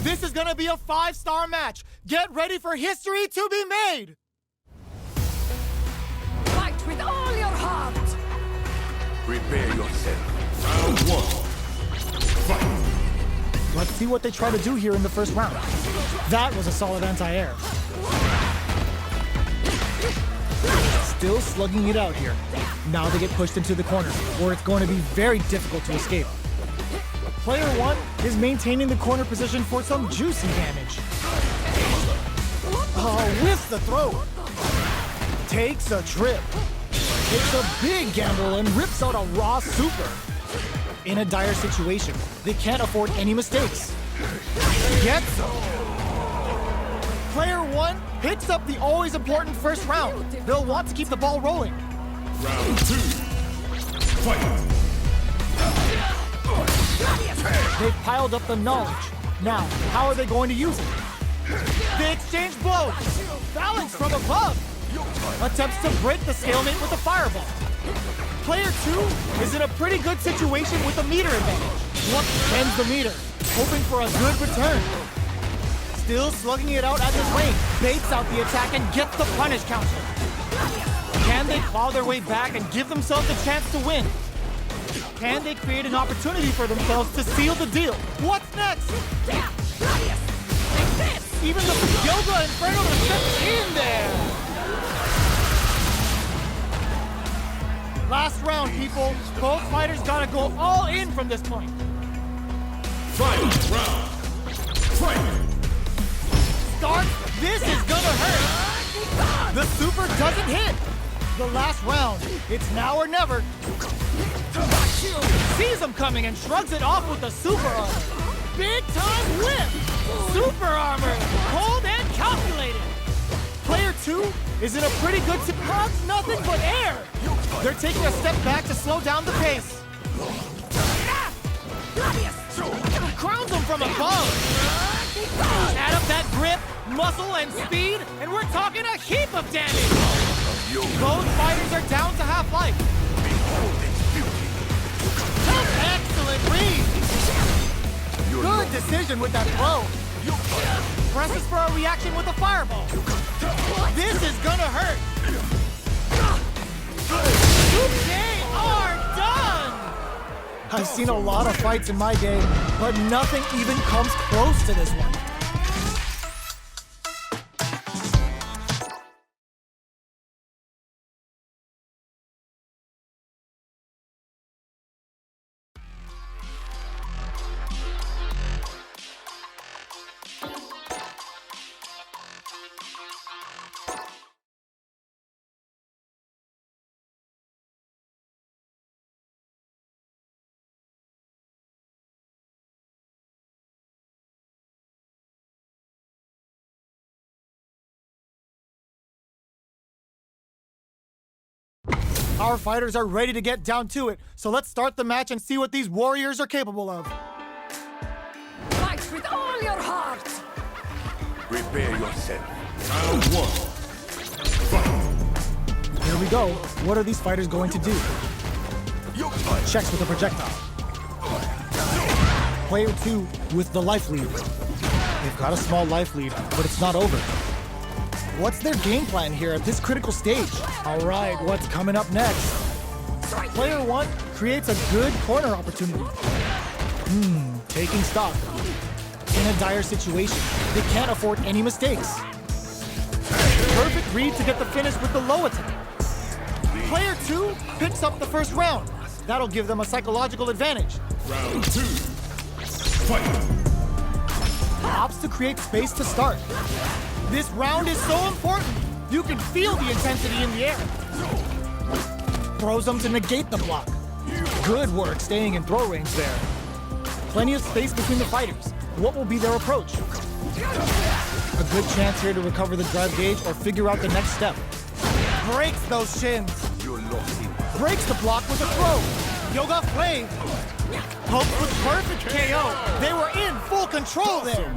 This is gonna be a 5-star match. Get ready for history to be made. Fight with all your heart. Prepare yourself. Round 1. Fight. Let's see what they try to do here in the first round. That was a solid anti-air. Still slugging it out here. Now they get pushed into the corner, where it's going to be very difficult to escape. Player 1 is maintaining the corner position for some juicy damage. Oh, with the throw. Takes a trip. Takes a big gamble and rips out a raw super. In a dire situation, they can't afford any mistakes. Gets them. Player 1 picks up the always important first round. They'll want to keep the ball rolling. Round 2. Fight. They've piled up the knowledge. Now, how are they going to use it? They exchange blows. Balance from above. Attempts to break the stalemate with a fireball. Player 2 is in a pretty good situation with the meter advantage. One bends the meter, hoping for a good return. Still slugging it out at this range. Baits out the attack and gets the punish counter. Can they claw their way back and give themselves a chance to win? Can they create an opportunity for themselves to seal the deal? What's next? Even the Yoga Inferno is stepped in there! Last round, people. Both fighters gotta go all in from this point. Final round. Fight. Start. This is gonna hurt. The super doesn't hit. The last round. It's now or never. Sees him coming and shrugs it off with the super armor. Big time whip. Super armor. Cold and calculated. Player 2 is in a pretty good spot. Nothing but air. They're taking a step back to slow down the pace. Crowns him from above. Add up that grip, muscle, and speed, and we're talking a heap of damage. Both fighters are down to half-life. Excellent read. Good decision with that throw. Presses for a reaction with a fireball. This is gonna hurt. They are done! I've seen a lot of fights in my day, but nothing even comes close to this one. Our fighters are ready to get down to it, so let's start the match and see what these warriors are capable of. Fight with all your heart. Prepare yourself. Round 1. Fight. Here we go. What are these fighters going to do? Checks with a projectile. Player 2 with the life lead. They've got a small life lead, but it's not over. What's their game plan here at this critical stage? All right, what's coming up next? Player 1 creates a good corner opportunity. Taking stock. In a dire situation, they can't afford any mistakes. Perfect read to get the finish with the low attack. Player 2 picks up the first round. That'll give them a psychological advantage. Round 2. Fight. Opts to create space to start. This round is so important. You can feel the intensity in the air. Throws them to negate the block. Good work staying in throw range there. Plenty of space between the fighters. What will be their approach? A good chance here to recover the drive gauge or figure out the next step. Breaks those shins. You're lost in. Breaks the block with a throw. Yoga Flame. Hopes with perfect KO. They were in full control there.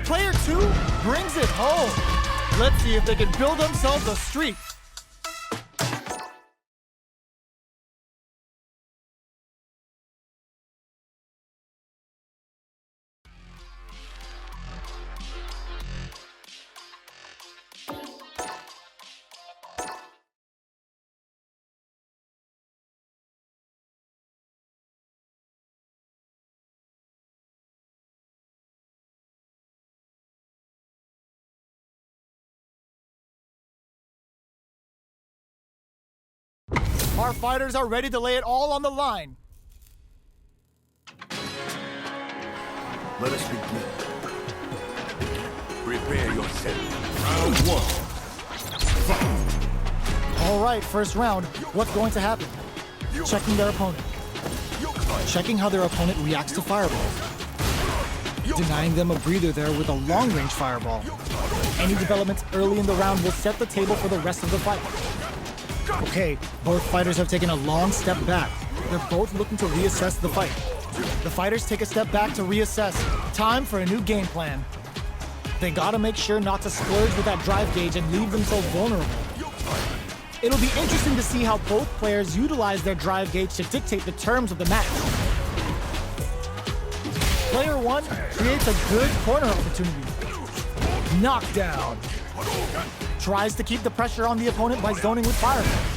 Player 2 brings it home. Let's see if they can build themselves a streak. Our fighters are ready to lay it all on the line. Let us begin. Prepare yourself. Round one. Fight. All right, first round. What's going to happen? Checking their opponent. Checking how their opponent reacts to fireballs. Denying them a breather there with a long-range fireball. Any developments early in the round will set the table for the rest of the fight. Okay, both fighters have taken a long step back. They're both looking to reassess the fight. The fighters take a step back to reassess. Time for a new game plan. They gotta make sure not to splurge with that drive gauge and leave themselves vulnerable. It'll be interesting to see how both players utilize their drive gauge to dictate the terms of the match. Player one creates a good corner opportunity. Knockdown. Tries to keep the pressure on the opponent by zoning with fireballs.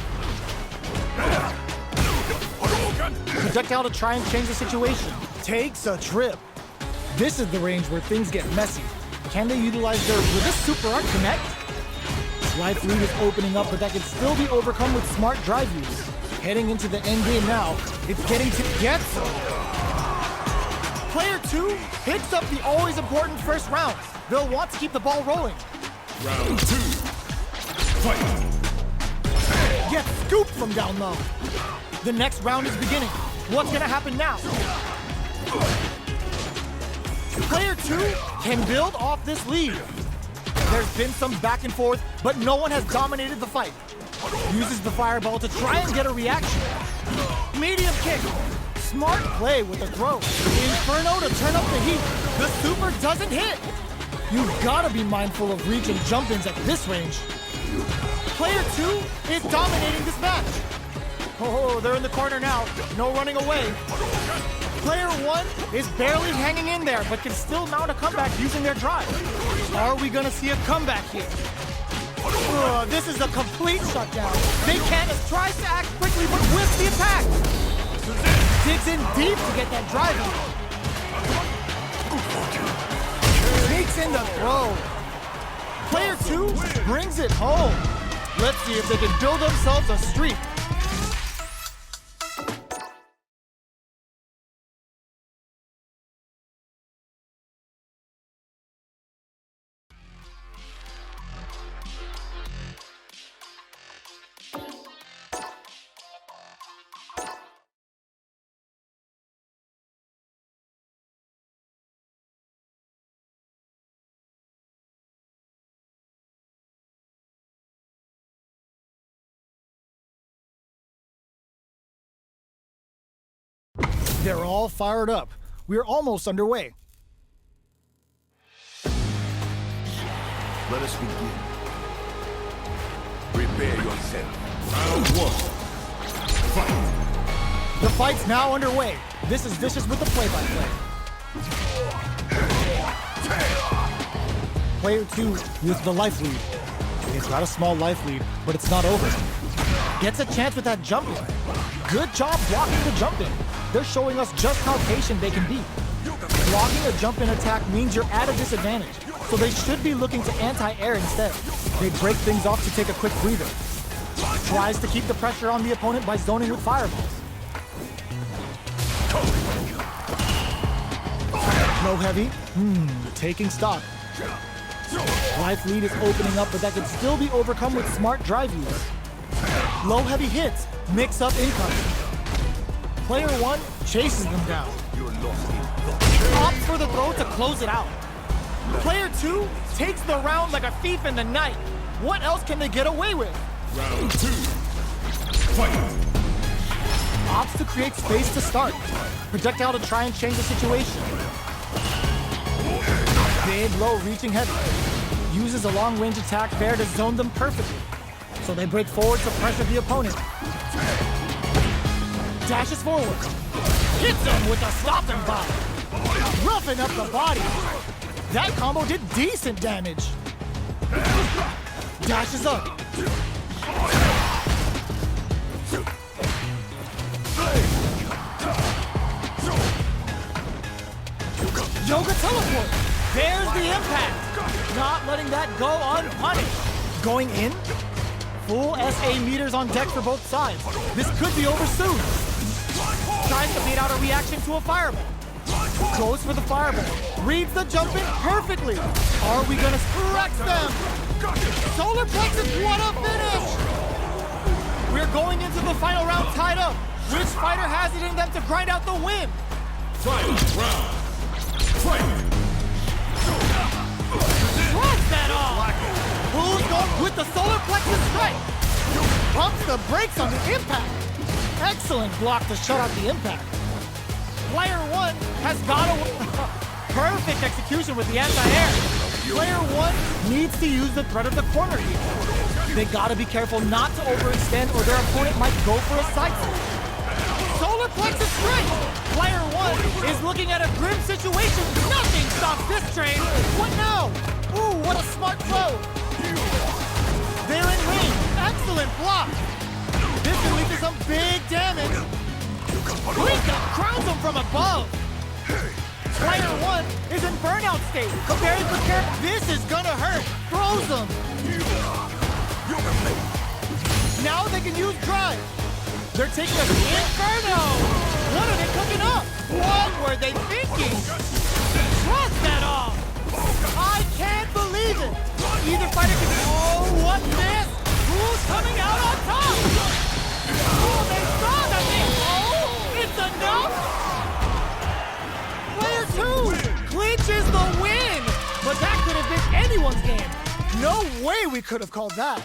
Projectile to try and change the situation. Takes a trip. This is the range where things get messy. Can they utilize will this super art connect? Life lead is opening up, but that can still be overcome with smart drive use. Heading into the end game now, it's getting to get some. Player two hits up the always important first round. They'll want to keep the ball rolling. Round two. Fight. Gets scooped from down low. The next round is beginning. What's gonna happen now? Player two can build off this lead. There's been some back and forth, but no one has dominated the fight. Uses the fireball to try and get a reaction. Medium kick. Smart play with the throw. Inferno to turn up the heat. The super doesn't hit. You've gotta be mindful of reach and jump-ins at this range. Player two is dominating this match. Oh, they're in the corner now. No running away. Player one is barely hanging in there, but can still mount a comeback using their drive. Are we gonna see a comeback here? This is a complete shutdown. They can't tries to act quickly, but whiffs the attack. Digs in deep to get that drive in. Takes in the throw. Player two brings it home. Let's see if they can build themselves a streak. They're all fired up. We're almost underway. Let us begin. Prepare yourself. Round one. Fight. The fight's now underway. This is Vicious with the play-by-play. Player two with the life lead. He's got a small life lead, but it's not over. Gets a chance with that jump in. Good job blocking the jump in. They're showing us just how patient they can be. Blocking a jump-in attack means you're at a disadvantage, so they should be looking to anti-air instead. They break things off to take a quick breather. Tries to keep the pressure on the opponent by zoning with fireballs. Low heavy, taking stock. Life lead is opening up, but that can still be overcome with smart drive use. Low heavy hits, mix up incoming. Player one chases them down. Opts for the throw to close it out. Player two takes the round like a thief in the night. What else can they get away with? Round two. Fight. Opts to create space to start. Projectile to try and change the situation. Mid, low, reaching heavy. Uses a long-range attack there to zone them perfectly. So they break forward to pressure the opponent. Dashes forward. Hits him with a stop and pop. Roughing up the body. That combo did decent damage. Dashes up. Yoga teleport. There's the impact. Not letting that go unpunished. Going in. Full SA meters on deck for both sides. This could be over soon. Tries to bait out a reaction to a fireball. Goes for the fireball. Reads the jump in perfectly. Are we gonna wreck them? Solar Plexus, what a finish! We're going into the final round tied up. Which fighter has it in them to grind out the win? Final round. Fight! Runs that off! Who's going with the Solar Plexus strike? Pumps the brakes on the impact. Excellent block to shut out the impact. Player one has got a perfect execution with the anti-air. Player one needs to use the threat of the corner here. They gotta be careful not to overextend or their opponent might go for a side switch. Solar Plexus strike! Player one is looking at a grim situation. Nothing stops this train. What now? Ooh, what a smart throw. They're in range. Excellent block. This can lead to some big damage. Rika crowns him from above. Player one is in burnout state. Preparing for care. This is gonna hurt. Throws him. Now they can use drive. They're taking a Inferno. What are they cooking up? What were they thinking? Trust that off. I can't believe it. Either fighter can. Oh, what's this? Who's coming out on top? Oh, they saw that thing. Oh, it's enough. Player two clinches the win. But that could have been anyone's game. No way we could have called that.